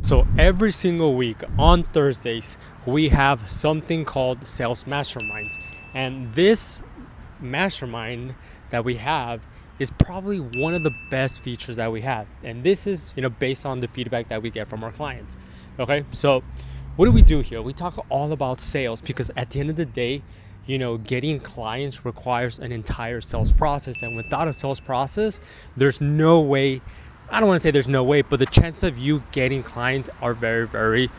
So every single week on Thursdays, we have something called sales masterminds. And this mastermind that we have is probably one of the best features that we have. And this is, based on the feedback that we get from our clients. Okay. So what do we do here? We talk all about sales because at the end of the day, getting clients requires an entire sales process. And without a sales process, there's no way, I don't want to say there's no way, but the chances of you getting clients are very, very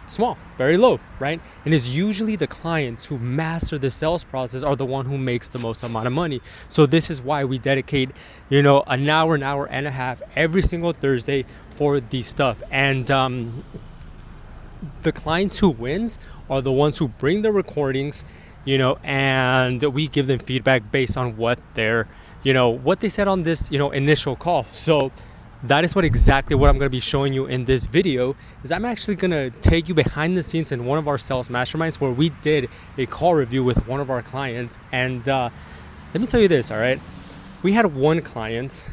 small, very low, right? And it's usually the clients who master the sales process are the one who makes the most amount of money. So this is why we dedicate, an hour and a half every single Thursday for these stuff. And the clients who wins are the ones who bring the recordings, and we give them feedback based on what they're, what they said on this, initial call. So that is exactly what I'm going to be showing you in this video. Is I'm actually going to take you behind the scenes in one of our sales masterminds where we did a call review with one of our clients. And let me tell you this, all right? We had one client,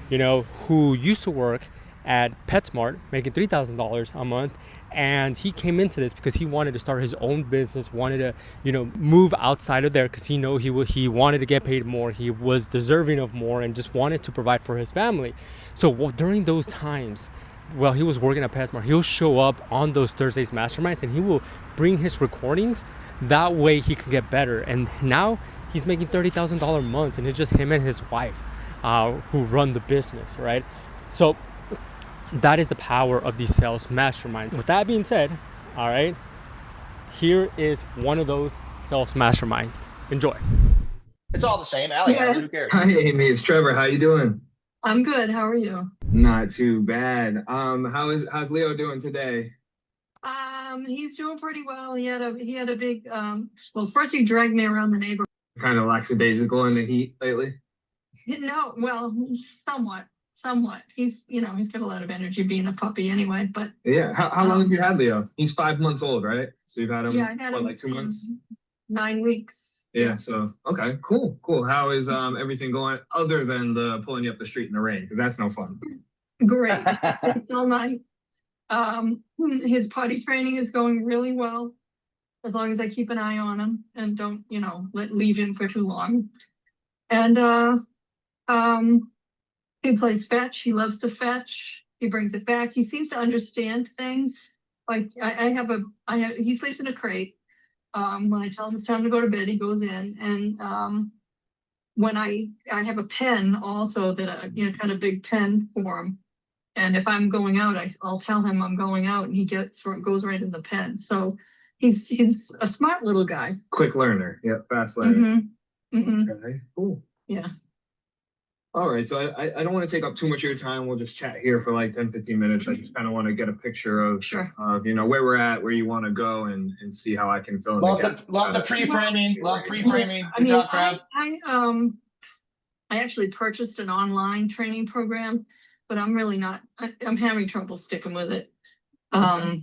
who used to work at PetSmart making $3,000 a month. And he came into this because he wanted to start his own business, wanted to, move outside of there because he wanted to get paid more. He was deserving of more and just wanted to provide for his family. So during those times, while he was working at PetSmart, he'll show up on those Thursdays masterminds and he will bring his recordings. That way he can get better. And now he's making $30,000 months, and it's just him and his wife who run the business, right? So that is the power of the sales mastermind. With that being said, all right, here is one of those sales mastermind. Enjoy. It's all the same. Allie, who cares? Hi, Amy. It's Trevor. How you doing? I'm good. How are you? Not too bad. How's Leo doing today? He's doing pretty well. He had a big well, first he dragged me around the neighborhood. Kind of lackadaisical in the heat lately? No, well, somewhat. He's got a lot of energy being a puppy anyway, but yeah. How long have you had Leo? He's 5 months old, right? So you've had him, I had him like 2 months? 9 weeks. Yeah, so okay, cool. How is everything going other than the pulling you up the street in the rain? Because that's no fun. Great. It's all night. His potty training is going really well, as long as I keep an eye on him and don't, leave him for too long. And he plays fetch. He loves to fetch. He brings it back. He seems to understand things. Like he sleeps in a crate. When I tell him it's time to go to bed, he goes in. And when I have a pen also that kind of big pen for him. And if I'm going out, I'll tell him I'm going out, and he goes right in the pen. So he's a smart little guy. Quick learner. Yep, fast learner. Okay, cool. Yeah. All right, so I don't want to take up too much of your time. We'll just chat here for like 10-15 minutes. I just kind of want to get a picture of, where we're at, where you want to go, and see how I can fill in the gaps. Love the pre-framing. Good job, Trav. I actually purchased an online training program, but I'm really not. I'm having trouble sticking with it. It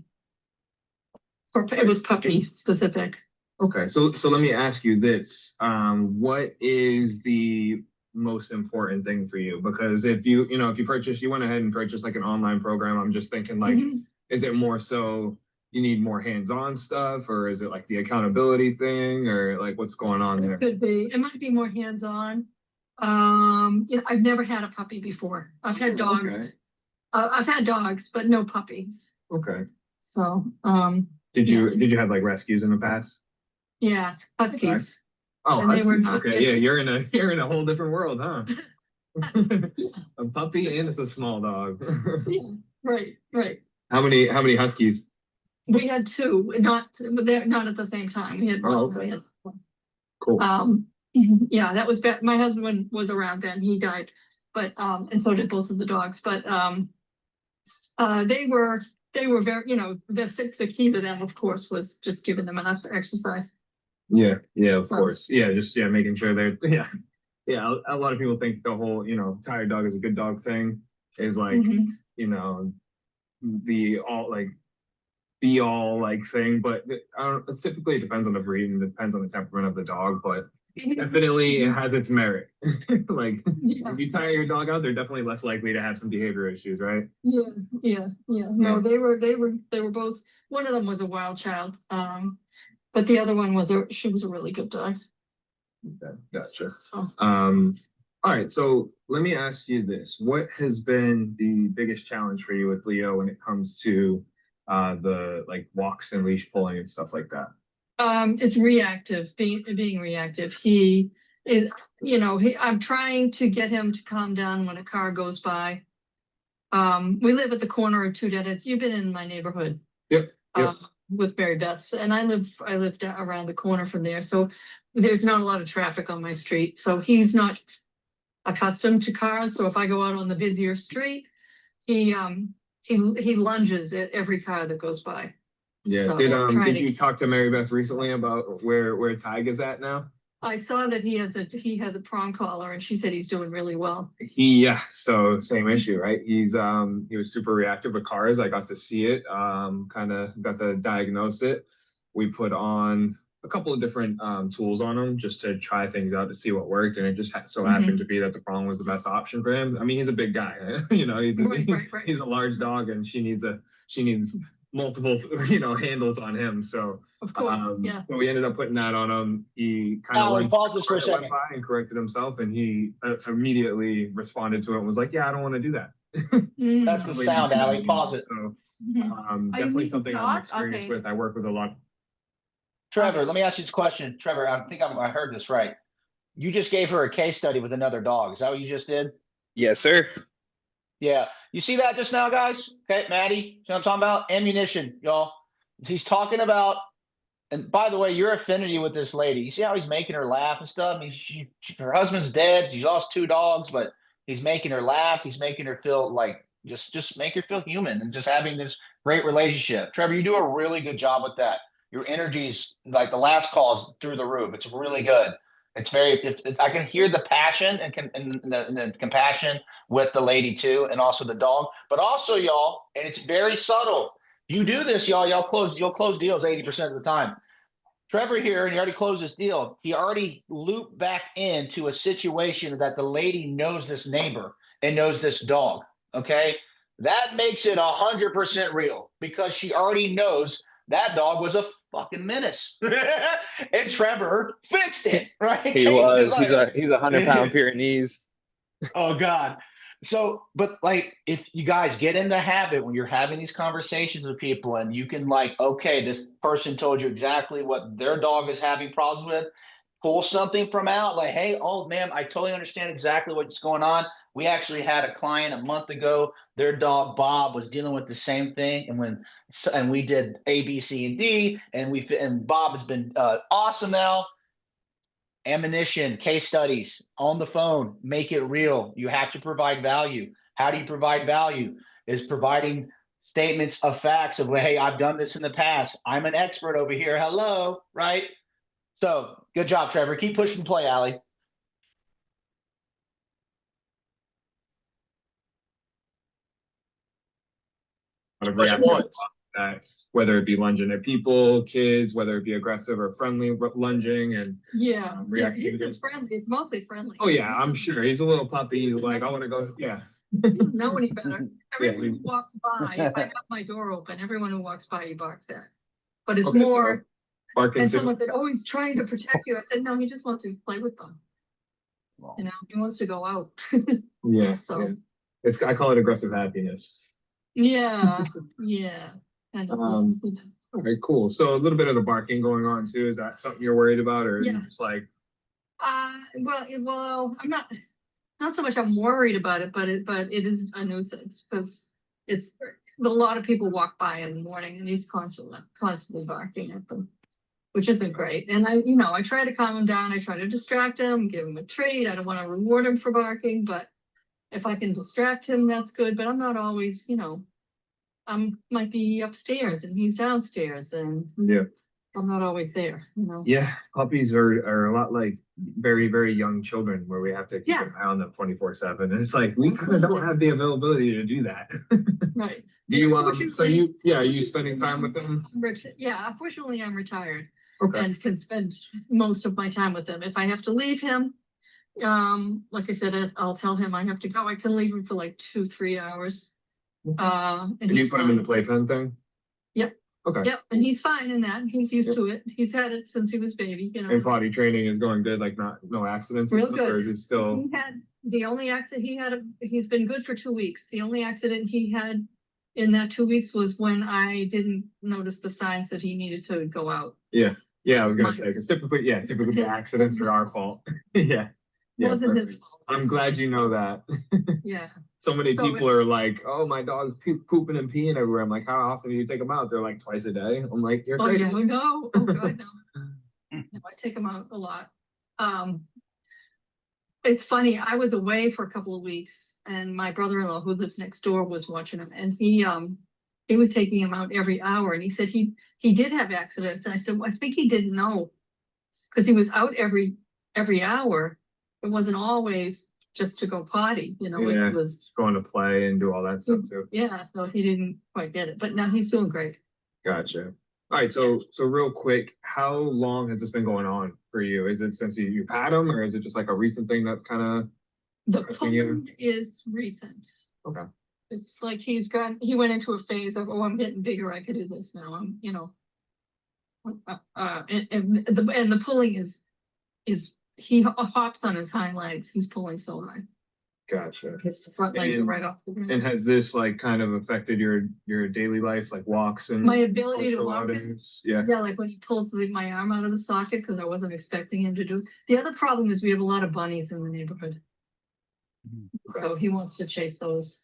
was puppy specific. Okay, so let me ask you this: what is the most important thing for you? Because if you went ahead and purchased like an online program, I'm just thinking like, is it more so you need more hands-on stuff, or is it like the accountability thing, or like what's going on there? It could be. It might be more hands-on. I've never had a puppy before. I've had dogs. Okay. I've had dogs, but no puppies. Okay. So did you have like rescues in the past? Yeah, huskies. Okay. Oh, huskies. Okay, yeah, you're in a whole different world, huh? A puppy and it's a small dog. Yeah, right. How many huskies? We had 2, they're not at the same time. We had one. Oh, okay. Cool. Yeah, that was bad. My husband was around then. He died, but and so did both of the dogs. But they were very, the key to them, of course, was just giving them enough exercise. Yeah, of course. Yeah, just making sure they're yeah. A lot of people think the whole tired dog is a good dog thing is like the all like be all like thing, but it typically depends on the breed and it depends on the temperament of the dog. But definitely it has its merit. Like Yeah. if you tire your dog out, they're definitely less likely to have some behavior issues, right? Yeah. No, they were both, one of them was a wild child. But the other one she was a really good dog. Okay, gotcha. Oh. All right, so let me ask you this. What has been the biggest challenge for you with Leo when it comes to the like walks and leash pulling and stuff like that? It's reactive, being reactive. He is, I'm trying to get him to calm down when a car goes by. We live at the corner of two dead ends. You've been in my neighborhood. Yep. With Mary Beth's, and I live around the corner from there, so there's not a lot of traffic on my street. So he's not accustomed to cars. So if I go out on the busier street, he lunges at every car that goes by. Yeah. So did you talk to Mary Beth recently about where Tig is at now? I saw that he has a prong collar, and she said he's doing really well. So same issue, right? He was super reactive with cars. I got to see it, kind of got to diagnose it. We put on a couple of different tools on him just to try things out to see what worked, and it just so happened to be that the prong was the best option for him. I mean, he's a big guy, Right. He's a large dog, and she needs multiple handles on him. So of course, yeah. So we ended up putting that on him. He kind of pause this for a second. and corrected himself, and he immediately responded to it and was like, "Yeah, I don't want to do that." That's the sound, Allie. Pause it. So, definitely something I'm experienced with. I work with a lot. Trevor, let me ask you this question. Trevor, I think I heard this right. You just gave her a case study with another dog. Is that what you just did? Yes, sir. Yeah. You see that just now, guys? Okay, Maddie, you know what I'm talking about? Ammunition, y'all. He's talking about, and by the way, your affinity with this lady, you see how he's making her laugh and stuff? I mean, her husband's dead. She's lost 2 dogs, but he's making her laugh. He's making her feel like, just make her feel human and just having this great relationship. Trevor, you do a really good job with that. Your energy's like the last call is through the roof. It's really good. It's very, I can hear the passion and the compassion with the lady too, and also the dog, but also y'all, and it's very subtle. You do this, you'll close deals 80% of the time. Trevor here, and he already closed this deal. He already looped back into a situation that the lady knows this neighbor and knows this dog. Okay. That makes it 100% real because she already knows that dog was a fucking menace. And Trevor fixed it, right? He was. He's a 100-pound Pyrenees. Oh God. So, but like, if you guys get in the habit when you're having these conversations with people and you can like, okay, this person told you exactly what their dog is having problems with, pull something from out like, hey, oh man, I totally understand exactly what's going on. We actually had a client a month ago, their dog Bob was dealing with the same thing. And we did A, B, C, and D, and Bob has been awesome now. Ammunition, case studies on the phone, make it real. You have to provide value. How do you provide value? Is providing statements of facts of, hey, I've done this in the past. I'm an expert over here. Hello, right? So good job, Trevor. Keep pushing play, Allie. Whether it be lunging at people, kids, whether it be aggressive or friendly lunging, and he's friendly. It's mostly friendly. Oh yeah, I'm sure he's a little puppy. He's like, I want to go. Yeah. He doesn't know any better. Everyone who walks by, if I have my door open, everyone who walks by, he barks at. But it's more. And someone said, "Oh, he's trying to protect you." I said, "No, he just wants to play with them. Well, he wants to go out." Yeah. So I call it aggressive happiness. Yeah. All right, cool. So a little bit of the barking going on too. Is that something you're worried about, or you just like? Well, I'm not so much I'm worried about it, but it is a nuisance because it's a lot of people walk by in the morning and he's constantly barking at them, which isn't great. And I try to calm him down. I try to distract him, give him a treat. I don't want to reward him for barking, but if I can distract him, that's good. But I'm not always, might be upstairs and he's downstairs, and I'm not always there. Yeah, puppies are a lot like very, very young children where we have to keep an eye on them 24/7. And it's like we kind of don't have the availability to do that. Right. Do you are you spending time with them? Yeah, unfortunately I'm retired. Okay. and can spend most of my time with him. If I have to leave him, like I said, I'll tell him I have to go. I can leave him for like 2-3 hours. And Can you he's put him in the fine. playpen thing? Yep. Okay. Yep, and he's fine in that. He's used Yep. to it. He's had it since he was baby, you know. And potty training is going good, like no accidents and Real stuff, good. or is it still? He had the only accident he had. He's been good for 2 weeks. The only accident he had in that 2 weeks was when I didn't notice the signs that he needed to go out. Yeah, I was gonna say, because typically the accidents are our fault. Yeah. Wasn't his Perfect. fault. I'm glad you know that. Yeah. So many So people are like, "Oh, my dog's pooping and peeing everywhere." I'm like, "How often do you take them out?" They're like, "Twice a day." I'm like, "You're Oh crazy." yeah, no. Oh God, no. No, I take him out a lot. It's funny. I was away for a couple of weeks, and my brother-in-law, who lives next door, was watching him, and he was taking him out every hour, and he said he did have accidents, and I said, well, I think he didn't know because he was out every hour. It wasn't always just to go potty, you know. Yeah. It was Going to play and do all that stuff too. yeah. So he didn't quite get it, but now he's doing great. Gotcha. All right, so real quick, how long has this been going on for you? Is it since you've had them, or is it just like a recent thing that's kind of? The Interesting, yeah. pulling is recent. Okay. It's like he went into a phase of, oh, I'm getting bigger, I could do this now. I'm, you know. And the pulling is he hops on his hind legs. He's pulling so hard. Gotcha. His front legs are right off the And ground. has this like kind of affected your daily life, like walks and My ability to social walk it? outings? Yeah. Yeah, like when he pulls my arm out of the socket because I wasn't expecting him to do. The other problem is we have a lot of bunnies in the neighborhood. So he wants to chase those.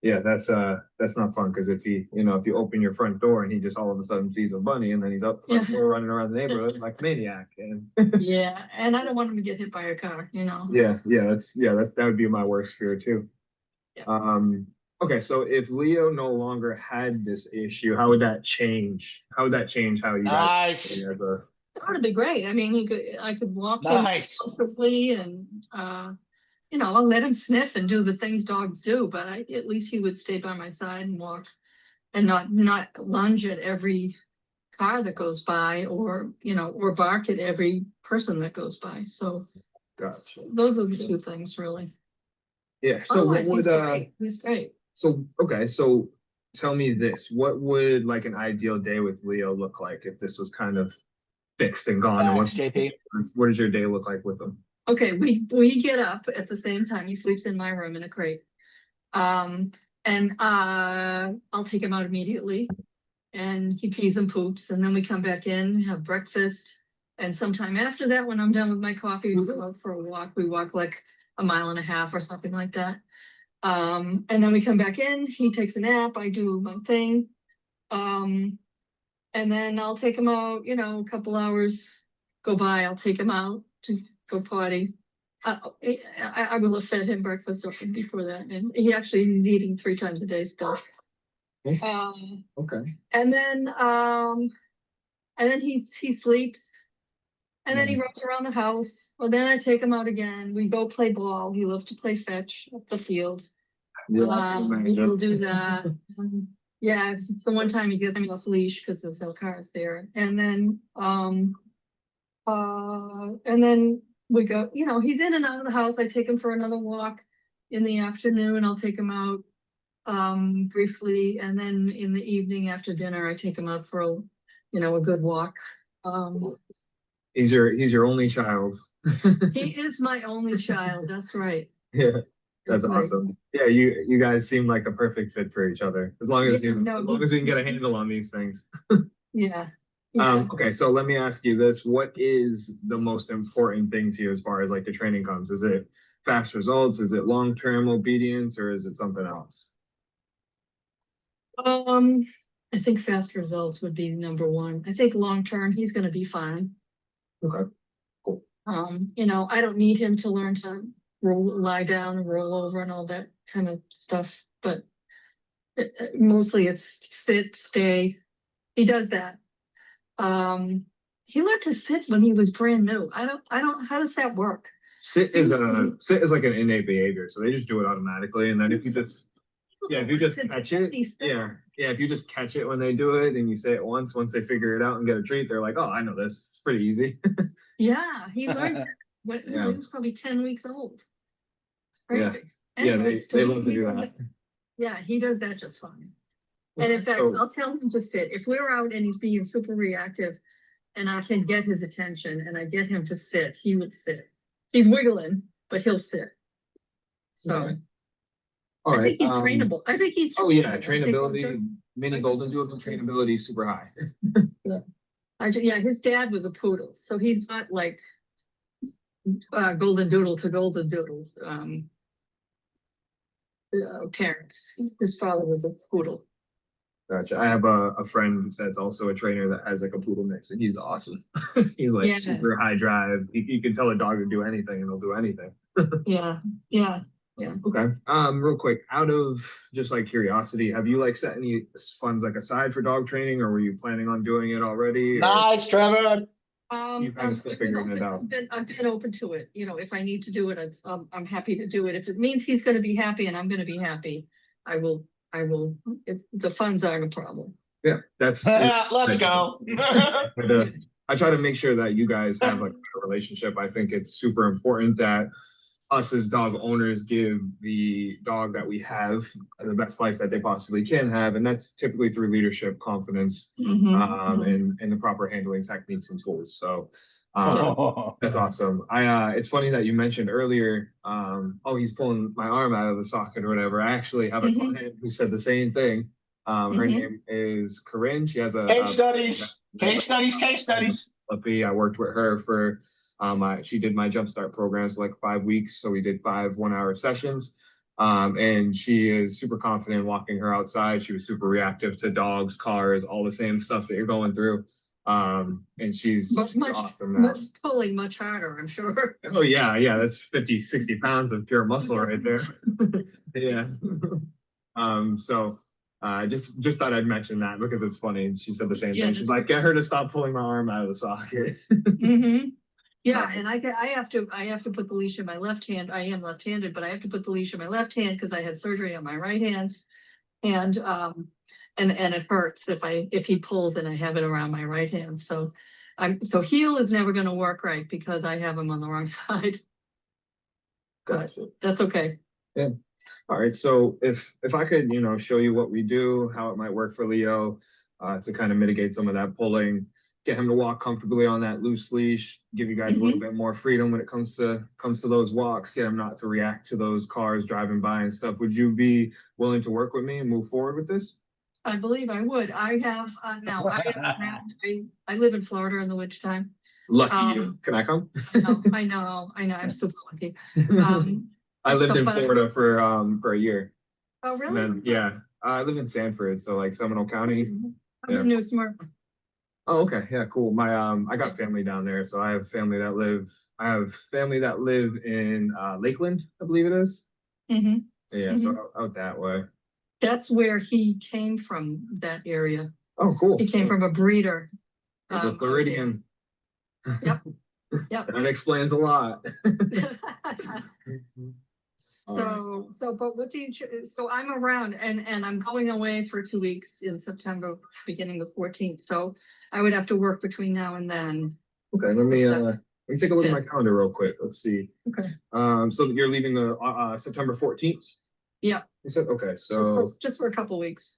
Yeah, that's not fun because if you open your front door and he just all of a sudden sees a bunny and then he's up front door running around the neighborhood like a maniac. And Yeah, and I don't want him to get hit by a car, you know. that would be my worst fear too. Yeah. Okay, so if Leo no longer had this issue, how would that change? How would that change how you guys Nice. That would be great. I mean, I could walk Nice. him comfortably and you know, I'll let him sniff and do the things dogs do, but at least he would stay by my side and walk and not lunge at every car that goes by or, you know, or bark at every person that goes by. So Gotcha. those are the two things really. Yeah. So what would he's great. So okay, so tell me this. What would like an ideal day with Leo look like if this was kind of fixed and gone? And Thanks, JP. what does your day look like with him? Okay, we get up at the same time. He sleeps in my room in a crate. And I'll take him out immediately and he pees and poops, and then we come back in, have breakfast, and sometime after that, when I'm done with my coffee, we go out for a walk. We walk like 1.5 miles or something like that. And then we come back in, he takes a nap, I do my thing. And then I'll take him out, you know, a couple hours go by, I'll take him out to go potty. I will have fed him breakfast before that, and he actually is eating 3 times a day still. Okay. And then he sleeps, and then he runs around the house. Well, then I take him out again. We go play ball. He loves to play fetch at the field. We'll do that. Yeah, it's the one time he gets me off leash because there's no cars there, and then we go, you know, he's in and out of the house. I take him for another walk in the afternoon. I'll take him out briefly, and then in the evening after dinner, I take him out for a good walk. He's your only child. He is my only child. That's right. Yeah, that's awesome. Yeah, you guys seem like a perfect fit for each other. As long as we can get a handle on these things. Yeah. Okay, so let me ask you this. What is the most important thing to you as far as like the training comes? Is it fast results? Is it long-term obedience, or is it something else? I think fast results would be number one. I think long-term, he's going to be fine. Okay, cool. You know, I don't need him to learn to lie down and roll over and all that kind of stuff, but mostly it's sit, stay. He does that. He learned to sit when he was brand new. I don't, how does that work? Sit is like an innate behavior, so they just do it automatically, and then if you just catch it, yeah, if you just catch it when they do it and you say it once they figure it out and get a treat, they're like, oh, I know this. It's pretty easy. Yeah, he learned when Yeah. he was probably 10 weeks old. It's Yeah. crazy. Yeah, Anyway, they so love to he do does that. Yeah, he does that just fine. And in fact, So, I'll tell him to sit. If we're out and he's being super reactive and I can get his attention and I get him to sit, he would sit. He's wiggling, but he'll sit. So okay. All I right. think he's trainable. I think he's Oh yeah, trainable. I think I'm trainability, mini I golden just- doodle trainability is super high. yeah, his dad was a poodle, so he's not like golden doodle to golden doodle parents. His father was a poodle. Gotcha. I have a friend that's also a trainer that has like a poodle mix, and he's awesome. He's like Yeah. super high drive. You can tell a dog to do anything, and he'll do anything. Yeah. Okay. Real quick, out of just like curiosity, have you like set any funds like aside for dog training, or were you planning on doing it already? Or Nice, Trevor. you kind of still figuring it out? I've been open to it. You know, if I need to do it, I'm happy to do it. If it means he's going to be happy and I'm going to be happy, I will. The funds aren't a problem. Yeah, that's Let's go. But, I try to make sure that you guys have like a relationship. I think it's super important that us as dog owners give the dog that we have the best life that they possibly can have, and that's typically through leadership, confidence, and the proper handling techniques and tools. So that's awesome. It's funny that you mentioned earlier, oh, he's pulling my arm out of the socket or whatever. I actually have a client who said the same thing. Her name is Corinne. She has a Case studies. puppy. I worked with her for she did my jumpstart programs for like 5 weeks. So we did 5 1-hour sessions. And she is super confident walking her outside. She was super reactive to dogs, cars, all the same stuff that you're going through. And she's awesome now. Pulling much harder, I'm sure. Oh yeah, that's 50, 60 pounds of pure muscle right there. Yeah. So just thought I'd mention that because it's funny. She said the same thing. She's like, get her to stop pulling my arm out of the socket. Yeah, and I have to put the leash in my left hand. I am left-handed, but I have to put the leash in my left hand because I had surgery on my right hand. And it hurts if he pulls and I have it around my right hand. So heel is never going to work right because I have him on the wrong side. But that's okay. Yeah. All right. So if I could, show you what we do, how it might work for Leo, to kind of mitigate some of that pulling, get him to walk comfortably on that loose leash, give you guys a little bit more freedom when it comes to those walks, get him not to react to those cars driving by and stuff. Would you be willing to work with me and move forward with this? I believe I would. I have now. I live in Florida in the wintertime. Lucky you. Can I come? I know. I'm super lucky. I lived in Florida for a year. Oh, really? And then, I live in Sanford, so like Seminole County. I'm in New Smyrna. Oh, okay. Yeah, cool. My I got family down there, so I have family that live in Lakeland, I believe it is. Yeah, so out that way. That's where he came from, that area. Oh, cool. He came from a breeder. He's a Floridian. Yep. That explains a lot. So I'm around and I'm going away for 2 weeks in September, beginning the 14th. So I would have to work between now and then. Okay, let me take a look at my calendar real quick. Let's see. Okay. So you're leaving the September 14th? Yeah. You said okay. So just for a couple weeks.